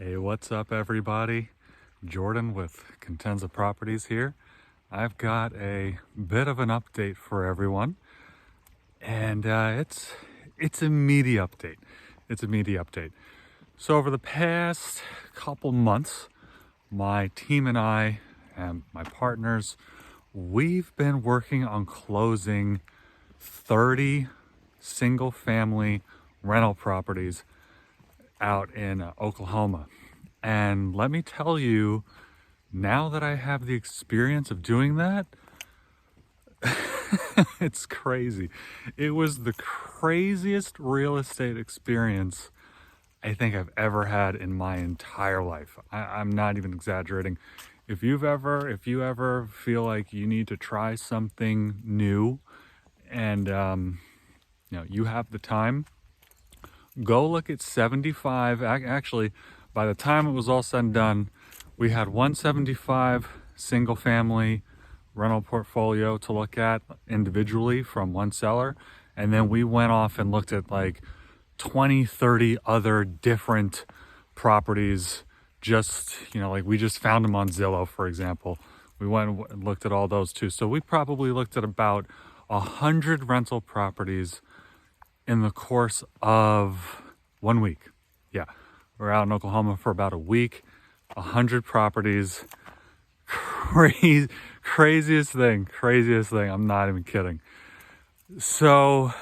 Hey, what's up, everybody? Jordan with Contenza Properties here. I've got a bit of an update for everyone, and it's a media update. It's a media update. So over the past couple months, my team and I and my partners, we've been working on closing 30 single-family rental properties out in Oklahoma. And let me tell you, now that I have the experience of doing that, it's crazy. It was the craziest real estate experience I think I've ever had in my entire life. I'm not even exaggerating. If you ever feel like you need to try something new and you have the time, go look at 75. Actually, by the time it was all said and done, we had 175 single family rental portfolio to look at individually from one seller. And then we went off and looked at like 20, 30 other different properties. Just, like we just found them on Zillow, for example. We went and looked at all those too. So we probably looked at about 100 rental properties in the course of 1 week. Yeah, we're out in Oklahoma for about a week, 100 properties. Craziest thing. I'm not even kidding. So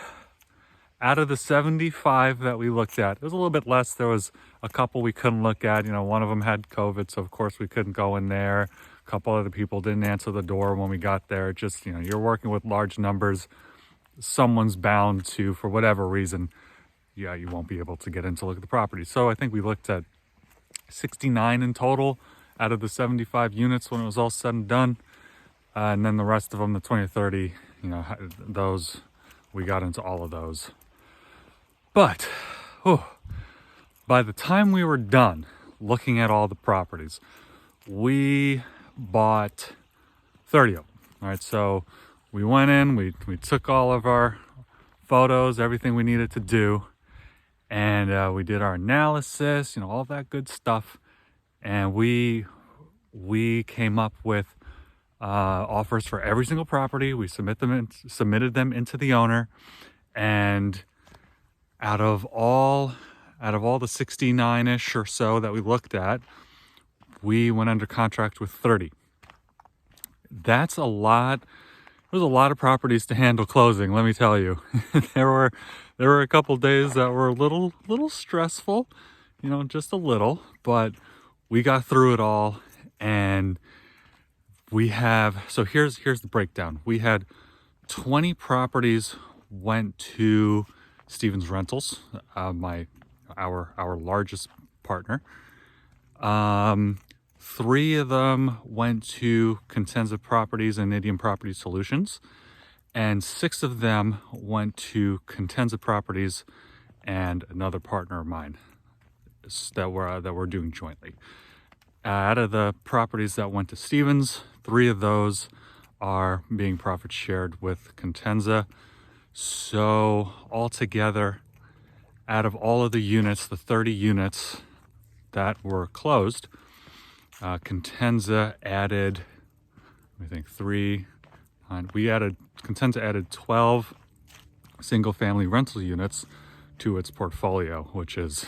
out of the 75 that we looked at, it was a little bit less. There was a couple we couldn't look at. One of them had COVID, so of course we couldn't go in there. A couple other people didn't answer the door when we got there. Just, you're working with large numbers. Someone's bound to, for whatever reason, you won't be able to get in to look at the property. So I think we looked at 69 in total out of the 75 units when it was all said and done. And then the rest of them, the 20 or 30, those, we got into all of those. But by the time we were done looking at all the properties, we bought 30 of them. All right, so we went in, we took all of our photos, everything we needed to do, and we did our analysis, all that good stuff, and we came up with offers for every single property. We submitted them into the owner, and out of all the 69-ish or so that we looked at, we went under contract with 30. That's a lot. There's a lot of properties to handle closing, let me tell you. There were a couple days that were a little stressful, just a little, but we got through it all. And so here's the breakdown. We had 20 properties went to Stevens Rentals, our largest partner. 3 of them went to Contenza Properties and Idiom Property Solutions, and 6 of them went to Contenza Properties and another partner of mine that we're doing jointly. Out of the properties that went to Stevens, 3 of those are being profit shared with Contenza. So altogether, out of all of the units, the 30 units that were closed, Contenza added, Contenza added 12 single-family rental units to its portfolio, which is,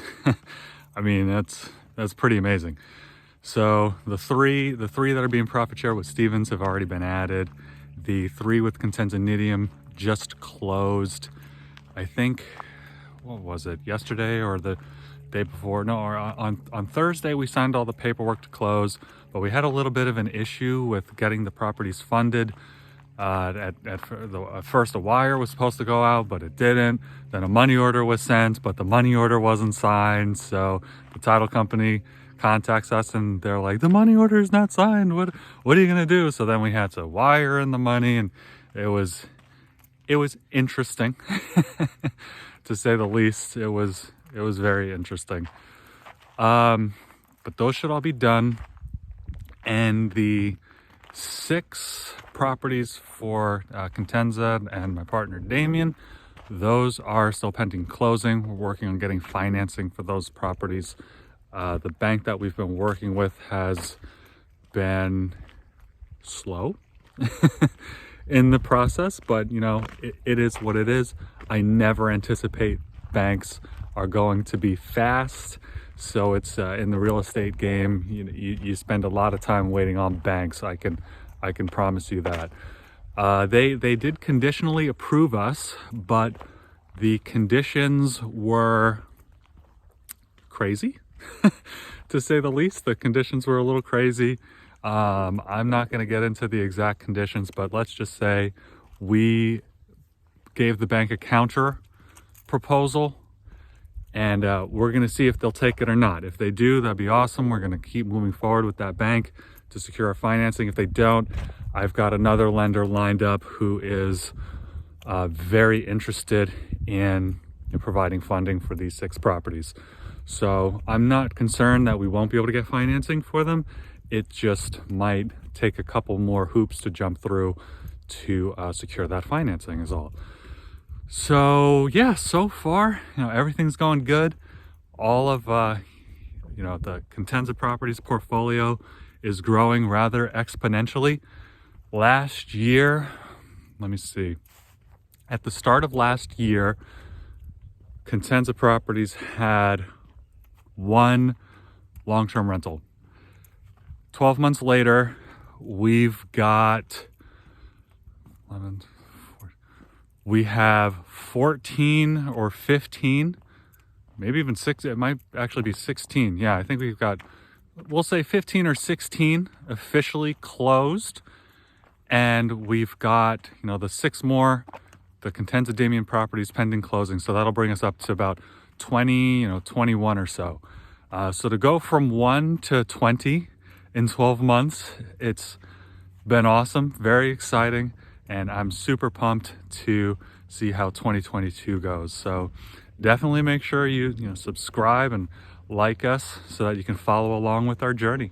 that's pretty amazing. So the three that are being profit share with Stevens have already been added. The 3 with Contenza and Idiom just closed, I think, what was it, yesterday or the day before? No, or on Thursday we signed all the paperwork to close, but we had a little bit of an issue with getting the properties funded. At first a wire was supposed to go out, but it didn't. Then a money order was sent, but the money order wasn't signed. So the title company contacts us and they're like, the money order is not signed. What are you gonna do? So then we had to wire in the money, and it was interesting to say the least. It was very interesting. But those should all be done. And the 6 properties for Contenza and my partner Damien, those are still pending closing. We're working on getting financing for those properties The bank that we've been working with has been slow in the process, but you know, it is what it is. I never anticipate banks are going to be fast. So it's in the real estate game, you spend a lot of time waiting on banks. I can promise you that. They did conditionally approve us, but the conditions were crazy, to say the least. The conditions were a little crazy. I'm not going to get into the exact conditions, but let's just say we gave the bank a counter proposal, and we're going to see if they'll take it or not. If they do, that'd be awesome. We're going to keep moving forward with that bank to secure our financing. If they don't, I've got another lender lined up who is very interested in providing funding for these 6 properties. So I'm not concerned that we won't be able to get financing for them. It just might take a couple more hoops to jump through to secure that financing is all. So yeah, so far, everything's going good. All of the Cadenza Properties portfolio is growing rather exponentially. Last year, let me see, at the start of last year, Cadenza Properties had 1 long-term rental. 12 months later, we've got 11, 14, we have 14 or 15, maybe even 6. It might actually be 16. Yeah, I think we've got, we'll say 15 or 16 officially closed. And we've got, the 6 more, the Cadenza Damien Properties pending closing. So that'll bring us up to about 20, 21 or so. So to go from 1 to 20 in 12 months, it's been awesome, very exciting, and I'm super pumped to see how 2022 goes. So definitely make sure you subscribe and like us so that you can follow along with our journey.